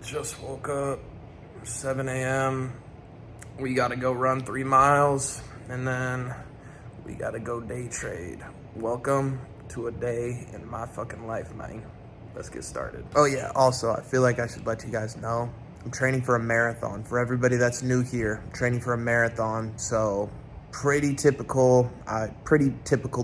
Just woke up, 7 a.m. We gotta go run 3 miles, and then we gotta go day trade. Welcome to a day in my fucking life, man. Let's get started. Oh yeah, also, I feel like I should let you guys know, I'm training for a marathon. For everybody that's new here, I'm training for a marathon, so pretty typical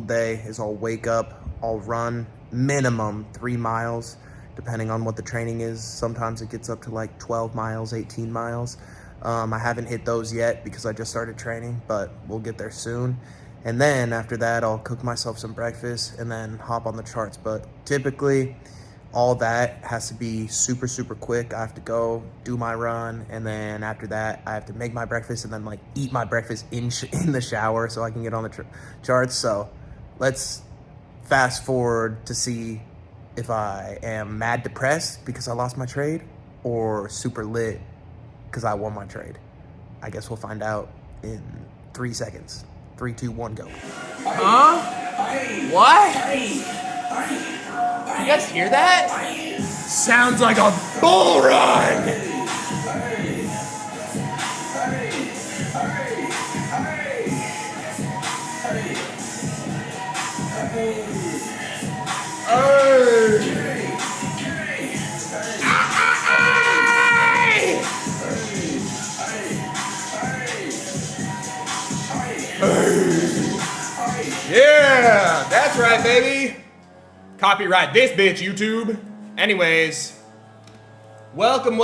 day is I'll wake up, I'll run minimum 3 miles, depending on what the training is. Sometimes it gets up to like 12 miles, 18 miles. I haven't hit those yet because I just started training, but we'll get there soon. And then after that, I'll cook myself some breakfast and then hop on the charts. But typically, all that has to be super, super quick. I have to go do my run, and then after that, I have to make my breakfast and then like eat my breakfast in the shower so I can get on the charts. So let's fast forward to see if I am mad depressed because I lost my trade or super lit because I won my trade. I guess we'll find out in 3 seconds. 3, 2, 1, go. Huh? What? You guys hear that? Sounds like a bull run! Yeah, that's right, baby. Copyright this bitch, YouTube. Anyways, welcome.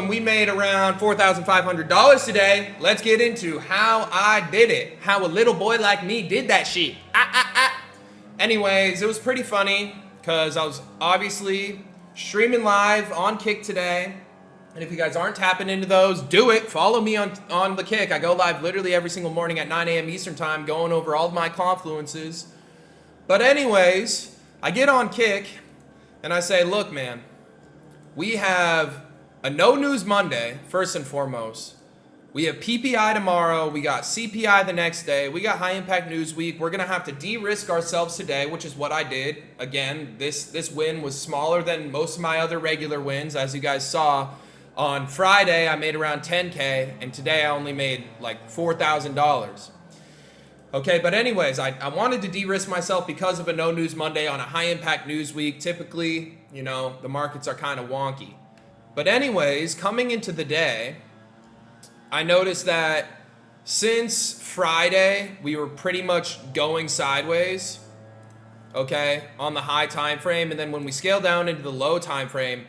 We made around $4,500 today. Let's get into how I did it. How a little boy like me did that shit. Anyways, it was pretty funny because I was obviously streaming live on Kick today. And if you guys aren't tapping into those, do it. Follow me on the Kick. I go live literally every single morning at 9 a.m. Eastern time, going over all of my confluences. But anyways, I get on Kick and I say, look, man, we have a no news Monday, first and foremost. We have PPI tomorrow. We got CPI the next day. We got high impact news week. We're going to have to de-risk ourselves today, which is what I did. Again, this win was smaller than most of my other regular wins, as you guys saw. On Friday, I made around 10K, and today I only made like $4,000. Okay, but anyways, I wanted to de-risk myself because of a no news Monday on a high impact news week. Typically, you know, the markets are kind of wonky. But anyways, coming into the day, I noticed that since Friday, we were pretty much going sideways, okay, on the high time frame. And then when we scale down into the low time frame,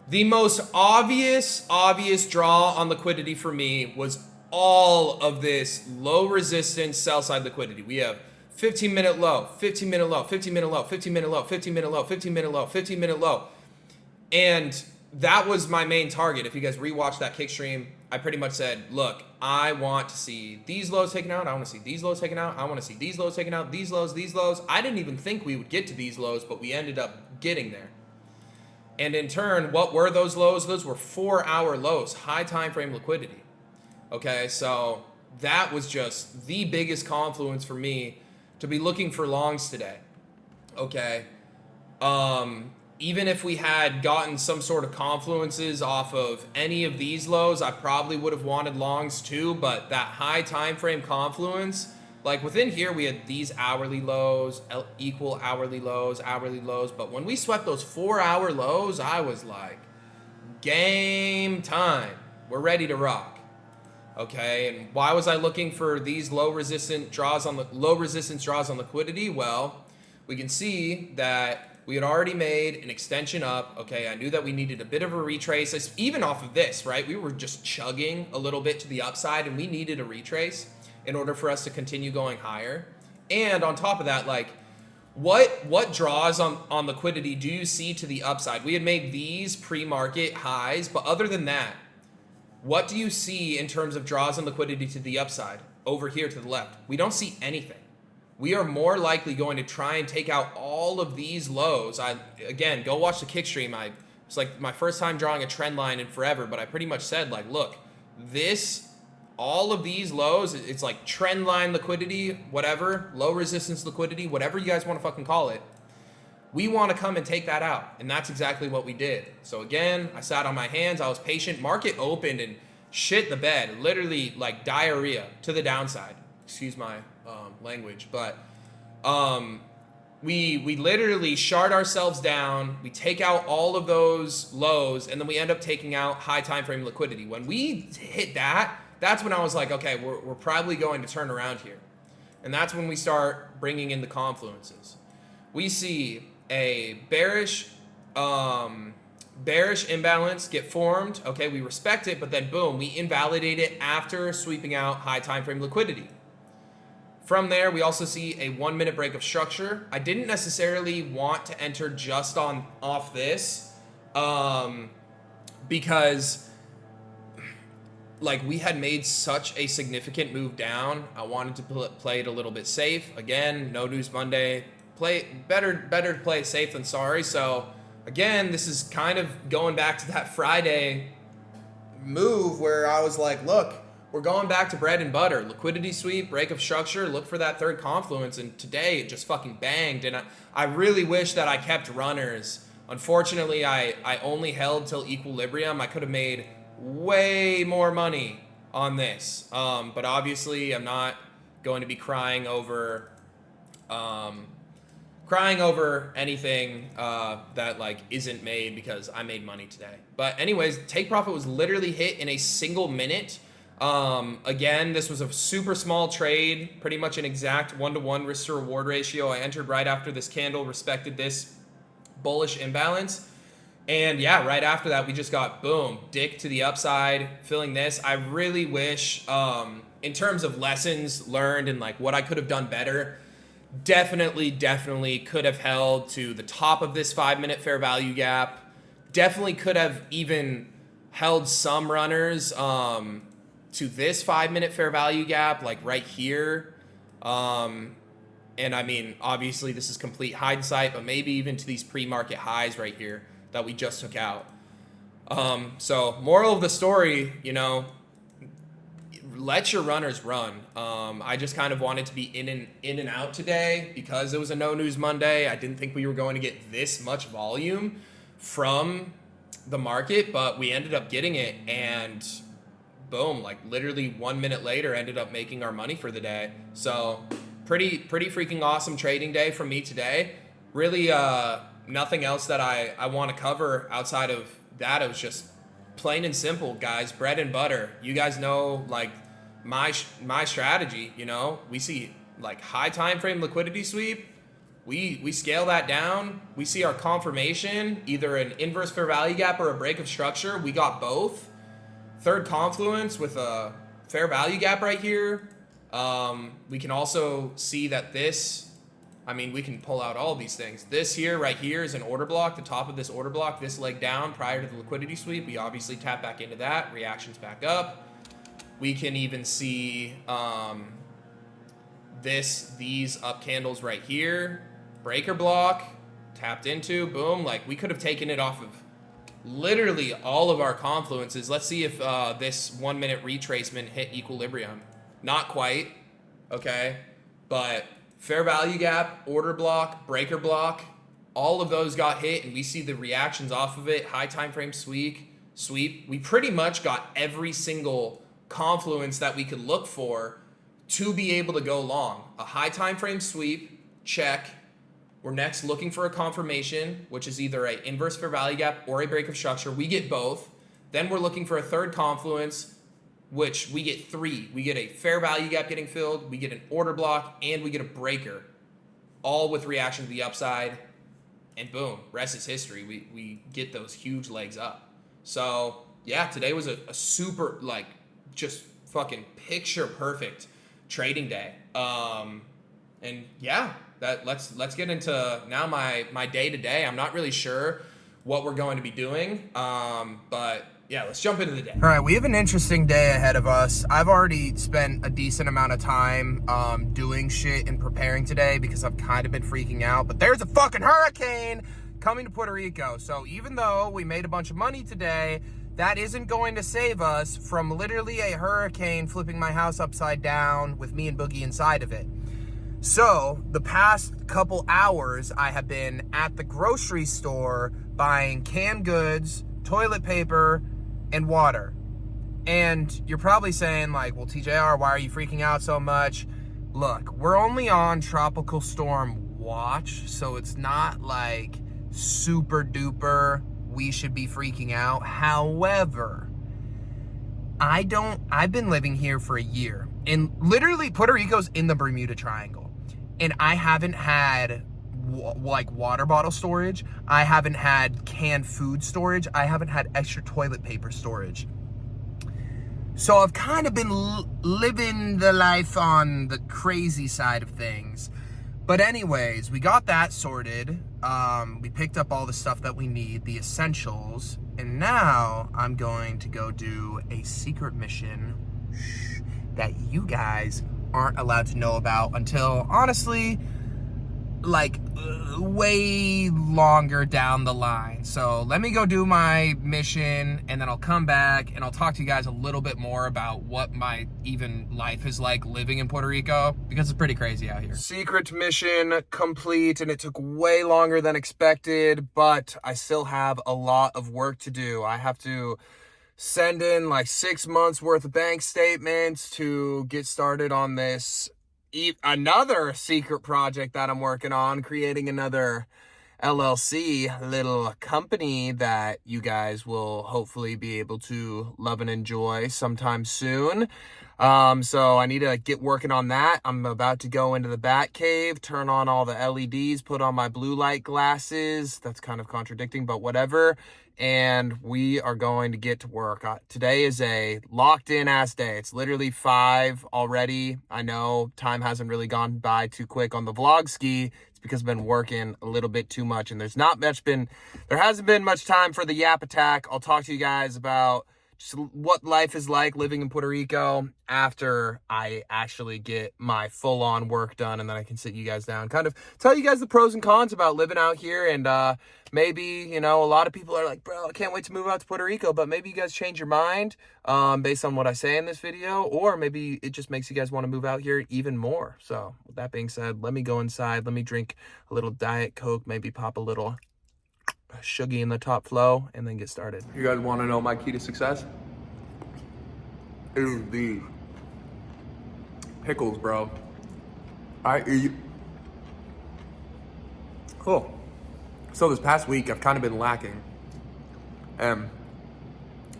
the most obvious draw on liquidity for me was all of this low resistance sell side liquidity. We have 15-minute low, 15-minute low, 15-minute low, 15-minute low, 15-minute low, 15-minute low, 15-minute low. And that was my main target. If you guys rewatch that Kick stream, I pretty much said, look, I want to see these lows taken out. I want to see these lows taken out. I want to see these lows taken out, these lows, these lows. I didn't even think we would get to these lows, but we ended up getting there. And in turn, what were those lows? Those were 4-hour lows, high time frame liquidity. Okay, so that was just the biggest confluence for me to be looking for longs today. Okay, even if we had gotten some sort of confluences off of any of these lows, I probably would have wanted longs too, but that high time frame confluence, like within here, we had these hourly lows, equal hourly lows, but when we swept those 4-hour lows, I was like, game time. We're ready to rock. Okay, and why was I looking for these low resistance draws on liquidity? Well, we can see that we had already made an extension up. Okay, I knew that we needed a bit of a retrace, even off of this, right? We were just chugging a little bit to the upside, and we needed a retrace in order for us to continue going higher. And on top of that, like, what draws on liquidity do you see to the upside? We had made these pre-market highs, but other than that, what do you see in terms of draws on liquidity to the upside over here to the left? We don't see anything. We are more likely going to try and take out all of these lows. Again, go watch the Kick stream. It's like my first time drawing a trend line in forever, but I pretty much said, like, look, all of these lows, it's like trend line liquidity, whatever, low resistance liquidity, whatever you guys want to fucking call it. we want to come and take that out. And that's exactly what we did. So again, I sat on my hands, I was patient. Market opened and shit the bed, literally like diarrhea to the downside. Excuse my language, but we literally shard ourselves down. We take out all of those lows, and then we end up taking out high time frame liquidity. When we hit that, that's when I was like, okay, we're probably going to turn around here. And that's when we start bringing in the confluences. We see a bearish imbalance get formed. Okay, we respect it, but then boom, we invalidate it after sweeping out high time frame liquidity. From there, we also see a 1 minute break of structure. I didn't necessarily want to enter just off this because like we had made such a significant move down. I wanted to play it a little bit safe. Again, no news Monday. Better to play it safe than sorry. So again, this is kind of going back to that Friday move where I was like, look, we're going back to bread and butter. Liquidity sweep, break of structure, look for that third confluence. And today it just fucking banged. And I really wish that I kept runners. Unfortunately, I only held till equilibrium. I could have made way more money on this. But obviously I'm not going to be crying over anything that like isn't made because I made money today. But anyways, take profit was literally hit in a single minute. Again, this was a super small trade, pretty much an exact 1-to-1 risk to reward ratio. I entered right after this candle, respected this bullish imbalance. And yeah, right after that, we just got boom, dick to the upside, filling this. I really wish, in terms of lessons learned and like what I could have done better, definitely could have held to the top of this 5 minute fair value gap. Definitely could have even held some runners to this 5 minute fair value gap, like right here. And I mean, obviously this is complete hindsight, but maybe even to these pre-market highs right here that we just took out. So moral of the story, you know, let your runners run. I just kind of wanted to be in and out today because it was a no news Monday. I didn't think we were going to get this much volume from the market, but we ended up getting it, and boom, like literally 1 minute later ended up making our money for the day. So pretty freaking awesome trading day from me today. Really nothing else that I want to cover outside of that. It was just plain and simple, guys, bread and butter. You guys know like my strategy, you know, we see like high time frame liquidity sweep. We scale that down. We see our confirmation, either an inverse fair value gap or a break of structure. We got both. Third confluence with a fair value gap right here. We can also see that this, I mean, we can pull out all of these things. This here, right here, is an order block. The top of this order block, this leg down prior to the liquidity sweep. We obviously tap back into that. Reactions back up. We can even see these up candles right here. Breaker block, tapped into, boom. Like we could have taken it off of literally all of our confluences. Let's see if this 1 minute retracement hit equilibrium. Not quite, okay? But fair value gap, order block, breaker block, all of those got hit, and we see the reactions off of it. High time frame sweep. We pretty much got every single confluence that we could look for to be able to go long. A high time frame sweep, check. We're next looking for a confirmation, which is either an inverse fair value gap or a break of structure. We get both. Then we're looking for a third confluence, which we get 3. We get a fair value gap getting filled, we get an order block, and we get a breaker, all with reaction to the upside. And boom, rest is history. We get those huge legs up. So yeah, today was a super, like, just fucking picture perfect trading day. And yeah, let's get into now my day to day. I'm not really sure what we're going to be doing, but yeah, let's jump into the day. All right, we have an interesting day ahead of us. I've already spent a decent amount of time doing shit and preparing today because I've kind of been freaking out. But there's a fucking hurricane coming to Puerto Rico. So even though we made a bunch of money today, that isn't going to save us from literally a hurricane flipping my house upside down with me and Boogie inside of it. So the past couple hours, I have been at the grocery store buying canned goods, toilet paper, and water. And you're probably saying like, well, TJR, why are you freaking out so much? Look, we're only on tropical storm watch, so it's not like super duper we should be freaking out. However, I've been living here for a year, and literally Puerto Rico's in the Bermuda Triangle, and I haven't had like water bottle storage. I haven't had canned food storage. I haven't had extra toilet paper storage. So I've kind of been living the life on the crazy side of things. But anyways, we got that sorted. We picked up all the stuff that we need, the essentials. And now I'm going to go do a secret mission that you guys aren't allowed to know about until, honestly, like way longer down the line. So let me go do my mission, and then I'll come back and I'll talk to you guys a little bit more about what my even life is like living in Puerto Rico, because it's pretty crazy out here. Secret mission complete, and it took way longer than expected, but I still have a lot of work to do. I have to send in like 6 months worth of bank statements to get started on this another secret project that I'm working on, creating another LLC, little company that you guys will hopefully be able to love and enjoy sometime soon. So I need to get working on that. I'm about to go into the bat cave, turn on all the LEDs, put on my blue light glasses. That's kind of contradicting, but whatever. And we are going to get to work. Today is a locked in ass day. It's literally 5 already. I know time hasn't really gone by too quick on the vlog ski. It's because I've been working a little bit too much, and there hasn't been much time for the yap attack. I'll talk to you guys about just what life is like living in Puerto Rico after I actually get my full-on work done, and then I can sit you guys down, kind of tell you guys the pros and cons about living out here. And maybe, you know, a lot of people are like, bro, I can't wait to move out to Puerto Rico, but maybe you guys change your mind based on what I say in this video, or maybe it just makes you guys want to move out here even more. So with that being said, let me go inside, let me drink a little Diet Coke, maybe pop a little Shuggy in the top flow, and then get started. You guys want to know my key to success? It is these pickles, bro. I eat. Cool. So this past week I've kind of been lacking, and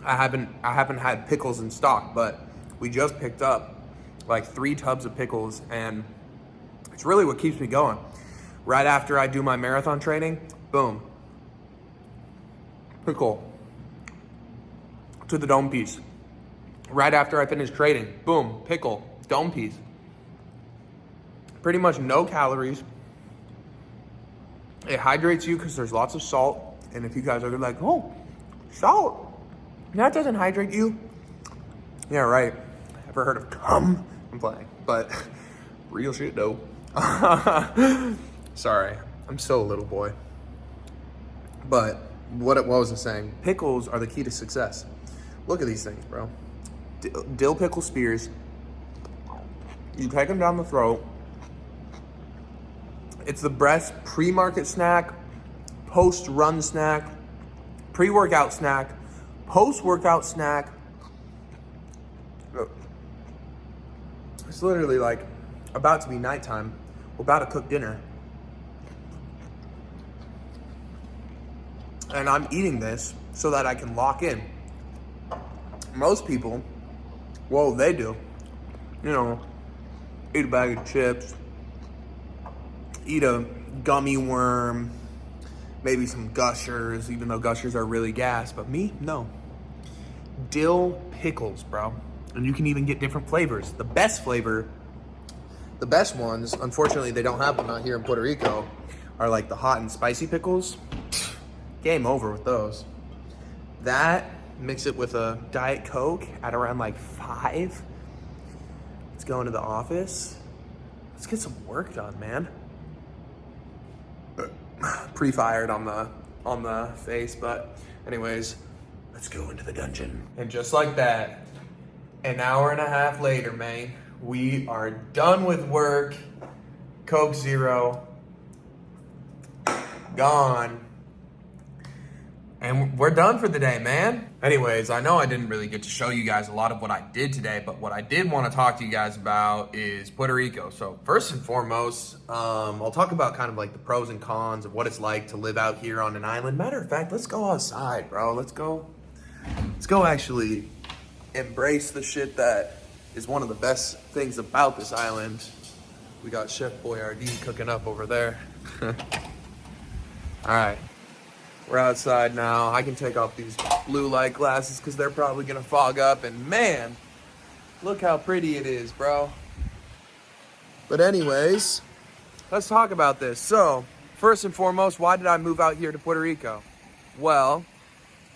I haven't had pickles in stock, but we just picked up like 3 tubs of pickles, and it's really what keeps me going. Right after I do my marathon training, boom, pickle to the dome piece. Right after I finish trading, boom, pickle, dome piece. Pretty much no calories. It hydrates you because there's lots of salt. And if you guys are like, oh, salt, that doesn't hydrate you. Yeah, right. Ever heard of cum? I'm playing, but real shit though. Sorry, I'm still a little boy. But what was I saying? Pickles are the key to success. Look at these things, bro. Dill pickle spears. You take them down the throat. It's the best pre-market snack, post-run snack, pre-workout snack, post-workout snack. It's literally like about to be nighttime. We're about to cook dinner. And I'm eating this so that I can lock in. Most people, well, they do, you know, eat a bag of chips, eat a gummy worm, maybe some Gushers, even though Gushers are really gas, but me, no. Dill pickles, bro. And you can even get different flavors. The best flavor, the best ones, unfortunately they don't have them out here in Puerto Rico, are like the hot and spicy pickles. Game over with those. That, mix it with a Diet Coke at around like 5. Let's go into the office. Let's get some work done, man. Pre-fired on the face, but anyways, let's go into the dungeon. And just like that, an hour and a half later, man, we are done with work. Coke Zero, gone. And we're done for the day, man. Anyways, I know I didn't really get to show you guys a lot of what I did today, but what I did want to talk to you guys about is Puerto Rico. So first and foremost, I'll talk about kind of like the pros and cons of what it's like to live out here on an island. Matter of fact, let's go outside, bro. Let's go actually embrace the shit that is one of the best things about this island. We got Chef Boyardee cooking up over there. All right. We're outside now. I can take off these blue light glasses because they're probably gonna fog up. And man, look how pretty it is, bro. But anyways, let's talk about this. So, first and foremost, why did I move out here to Puerto Rico? Well,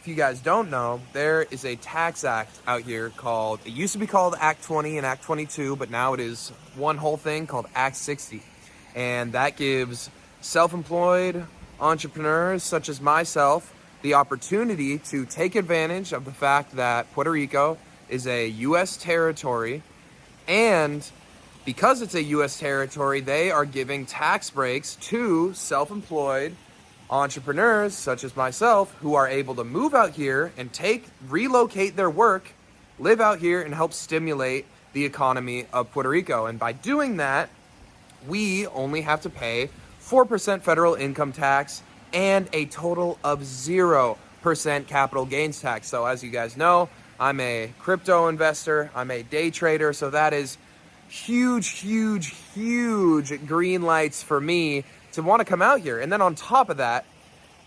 if you guys don't know, there is a tax act out here called, it used to be called Act 20 and Act 22, but now it is one whole thing called Act 60. And that gives self-employed entrepreneurs such as myself the opportunity to take advantage of the fact that Puerto Rico is a U.S. territory, and because it's a U.S. territory, they are giving tax breaks to self-employed entrepreneurs such as myself who are able to move out here and relocate their work, live out here, and help stimulate the economy of Puerto Rico. And by doing that, we only have to pay 4% federal income tax and a total of 0% capital gains tax. So as you guys know, I'm a crypto investor, I'm a day trader, so that is huge green lights for me to want to come out here. And then on top of that,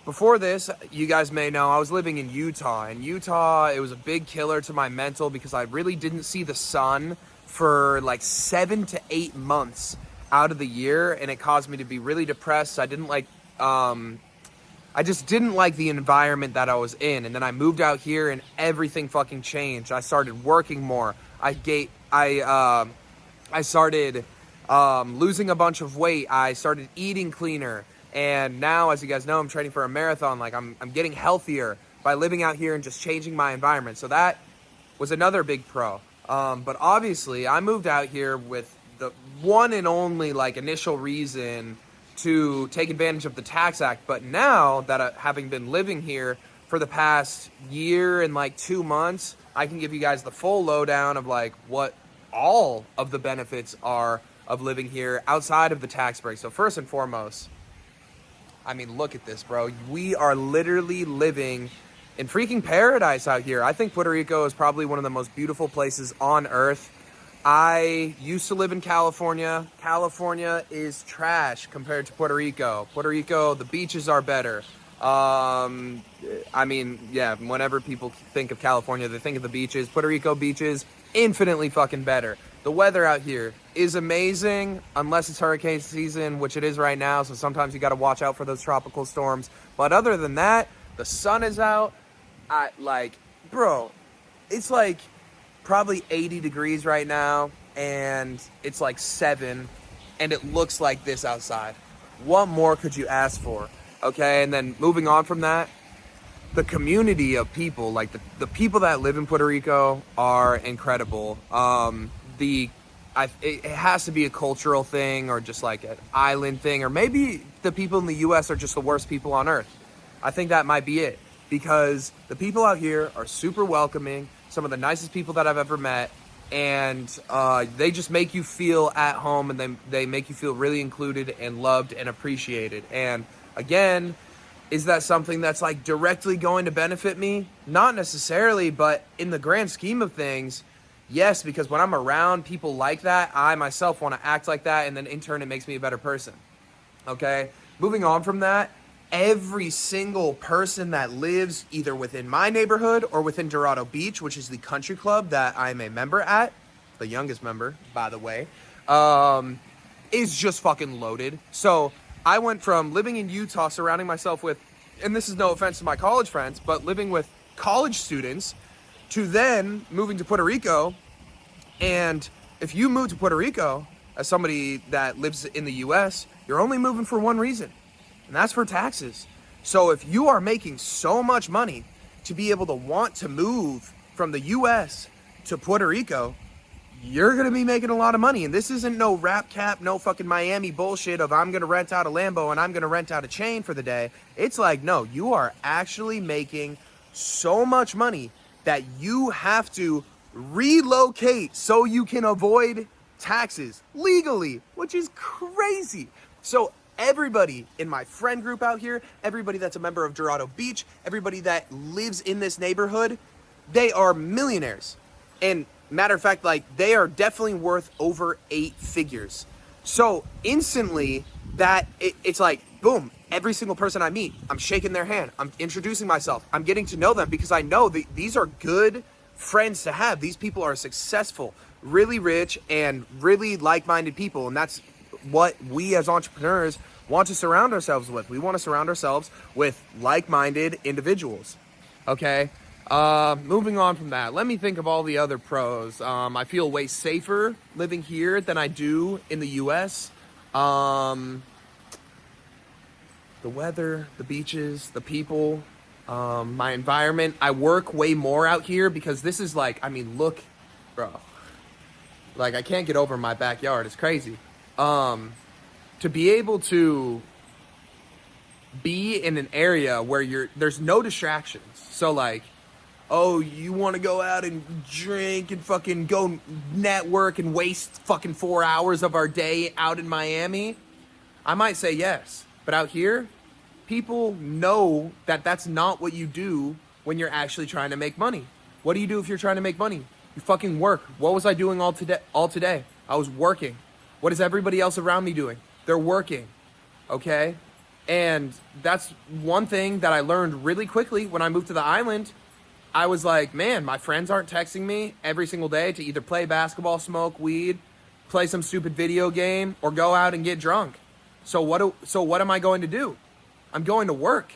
before this, you guys may know, I was living in Utah. In Utah, it was a big killer to my mental because I really didn't see the sun for like 7 to 8 months out of the year, and it caused me to be really depressed. I just didn't like the environment that I was in. And then I moved out here and everything fucking changed. I started working more. I started losing a bunch of weight. I started eating cleaner. And now, as you guys know, I'm training for a marathon. Like I'm getting healthier by living out here and just changing my environment. So that was another big pro. But obviously I moved out here with the one and only like initial reason to take advantage of the tax act. But now that having been living here for the past year and like 2 months, I can give you guys the full lowdown of like what all of the benefits are of living here outside of the tax break. So first and foremost, I mean, look at this, bro. We are literally living in freaking paradise out here. I think Puerto Rico is probably one of the most beautiful places on earth. I used to live in California. California is trash compared to Puerto Rico. Puerto Rico, the beaches are better. I mean, yeah, whenever people think of California, they think of the beaches. Puerto Rico beaches, infinitely fucking better. The weather out here is amazing, unless it's hurricane season, which it is right now, so sometimes you gotta watch out for those tropical storms. But other than that, the sun is out. Bro, it's like probably 80 degrees right now, and it's like 7, and it looks like this outside. What more could you ask for? Okay, and then moving on from that, the community of people, like the people that live in Puerto Rico are incredible. It has to be a cultural thing or just like an island thing, or maybe the people in the US are just the worst people on earth. I think that might be it, because the people out here are super welcoming, some of the nicest people that I've ever met, and they just make you feel at home, and they make you feel really included and loved and appreciated. And again, is that something that's like directly going to benefit me? Not necessarily, but in the grand scheme of things, yes, because when I'm around people like that, I myself want to act like that, and then in turn it makes me a better person. Okay? Moving on from that, every single person that lives either within my neighborhood or within Dorado Beach, which is the country club that I'm a member at, the youngest member, by the way, is just fucking loaded. So I went from living in Utah, surrounding myself with, and this is no offense to my college friends, but living with college students, to then moving to Puerto Rico. And if you move to Puerto Rico as somebody that lives in the US, you're only moving for one reason, and that's for taxes. So if you are making so much money to be able to want to move from the US to Puerto Rico, you're going to be making a lot of money. And this isn't no rap cap, no fucking Miami bullshit of I'm going to rent out a Lambo and I'm going to rent out a chain for the day. It's like, no, you are actually making so much money that you have to relocate so you can avoid taxes legally, which is crazy. So everybody in my friend group out here, everybody that's a member of Dorado Beach, everybody that lives in this neighborhood, they are millionaires. And matter of fact, like, they are definitely worth over 8 figures. So instantly it's like, boom, every single person I meet, I'm shaking their hand, I'm introducing myself, I'm getting to know them, because I know these are good friends to have. These people are successful, really rich, and really like-minded people. And that's what we as entrepreneurs want to surround ourselves with. We want to surround ourselves with like-minded individuals. Okay. Moving on from that, let me think of all the other pros. I feel way safer living here than I do in the US. The weather, the beaches, the people, my environment. I work way more out here because this is like, I mean, look, bro, like, I can't get over my backyard. It's crazy. To be able to be in an area where there's no distractions. So like, oh, you want to go out and drink and fucking go network and waste fucking 4 hours of our day out in Miami? I might say yes. But out here, people know that that's not what you do when you're actually trying to make money. What do you do if you're trying to make money? You fucking work. What was I doing all today? I was working. What is everybody else around me doing? They're working. Okay? And that's one thing that I learned really quickly when I moved to the island. I was like, man, my friends aren't texting me every single day to either play basketball, smoke weed, play some stupid video game, or go out and get drunk. So what am I going to do? I'm going to work.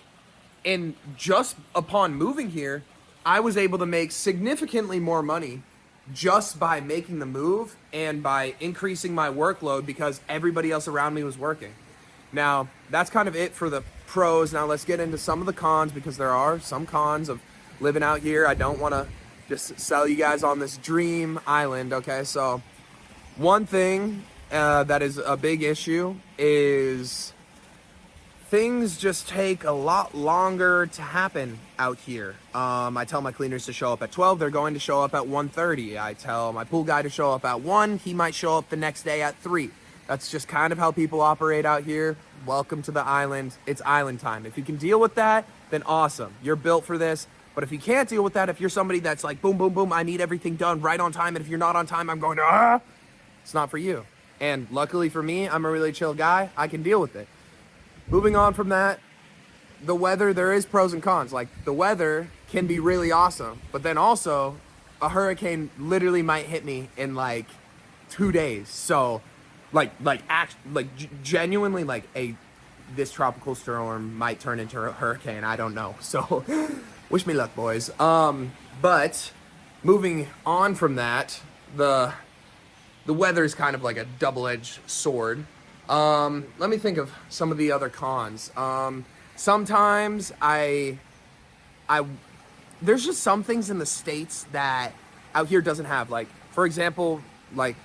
And just upon moving here, I was able to make significantly more money just by making the move and by increasing my workload because everybody else around me was working. Now, that's kind of it for the pros. Now let's get into some of the cons, because there are some cons of living out here. I don't want to just sell you guys on this dream island, okay? So one thing that is a big issue is things just take a lot longer to happen out here. I tell my cleaners to show up at 12, they're going to show up at 1:30. I tell my pool guy to show up at 1, he might show up the next day at 3. That's just kind of how people operate out here. Welcome to the island. It's island time. If you can deal with that, then awesome. You're built for this. But if you can't deal with that, if you're somebody that's like, boom, boom, boom, I need everything done right on time, and if you're not on time, I'm going to, it's not for you. And luckily for me, I'm a really chill guy. I can deal with it. Moving on from that, the weather, there is pros and cons. Like, the weather can be really awesome, but then also a hurricane literally might hit me in like 2 days. So genuinely, like, this tropical storm might turn into a hurricane. I don't know. So wish me luck, boys. But moving on from that, the weather is kind of like a double-edged sword. Let me think of some of the other cons. Sometimes there's just some things in the States that out here doesn't have. Like, for example, like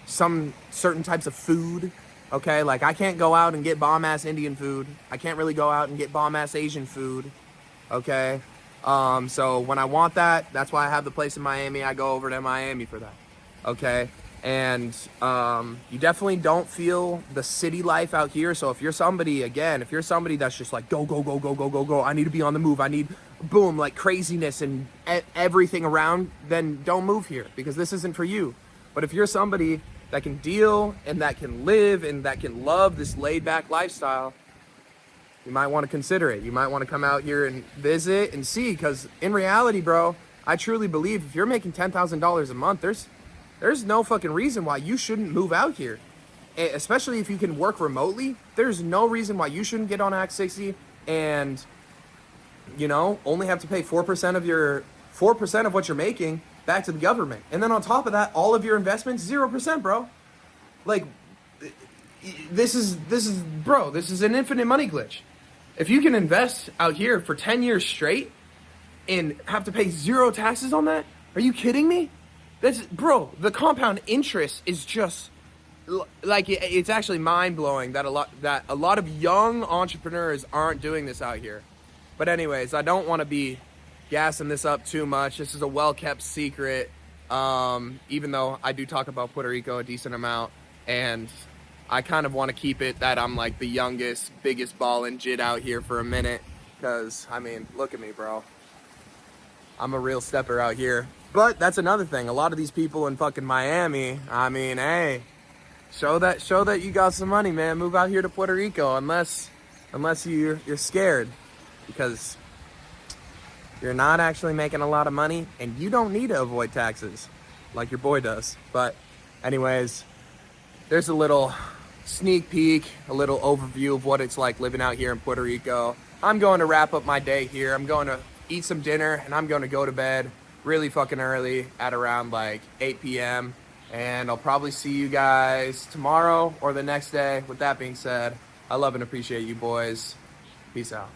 some certain types of food. Okay, like I can't go out and get bomb-ass Indian food. I can't really go out and get bomb-ass Asian food. Okay, so when I want that, that's why I have the place in Miami. I go over to Miami for that. Okay, and you definitely don't feel the city life out here. So if you're somebody, that's just like go, go, go, go, go, go, go, I need to be on the move, I need boom, like craziness and everything around, then don't move here, because this isn't for you. But if you're somebody that can deal and that can live and that can love this laid back lifestyle, you might want to consider it. You might want to come out here and visit and see, because in reality, bro, I truly believe if you're making $10,000 a month, there's no fucking reason why you shouldn't move out here. Especially if you can work remotely, there's no reason why you shouldn't get on Act 60 and, you know, only have to pay 4% of what you're making back to the government. And then on top of that, all of your investments, 0%, bro. Like, this is an infinite money glitch. If you can invest out here for 10 years straight and have to pay 0 taxes on that, are you kidding me? Bro, the compound interest is just like it's actually mind blowing that a lot of young entrepreneurs aren't doing this out here. But anyways, I don't want to be gassing this up too much. This is a well kept secret. Even though I do talk about Puerto Rico a decent amount, and I kind of want to keep it that I'm like the youngest, biggest ballin' jit out here for a minute. Cause I mean, look at me, bro. I'm a real stepper out here. But that's another thing. A lot of these people in fucking Miami, I mean, hey, show that you got some money, man. Move out here to Puerto Rico, unless you're scared, because you're not actually making a lot of money, and you don't need to avoid taxes like your boy does. But anyways, there's a little sneak peek, a little overview of what it's like living out here in Puerto Rico. I'm going to wrap up my day here. I'm going to eat some dinner, and I'm going to go to bed really fucking early at around like 8 p.m. And I'll probably see you guys tomorrow or the next day. With that being said, I love and appreciate you boys. Peace out.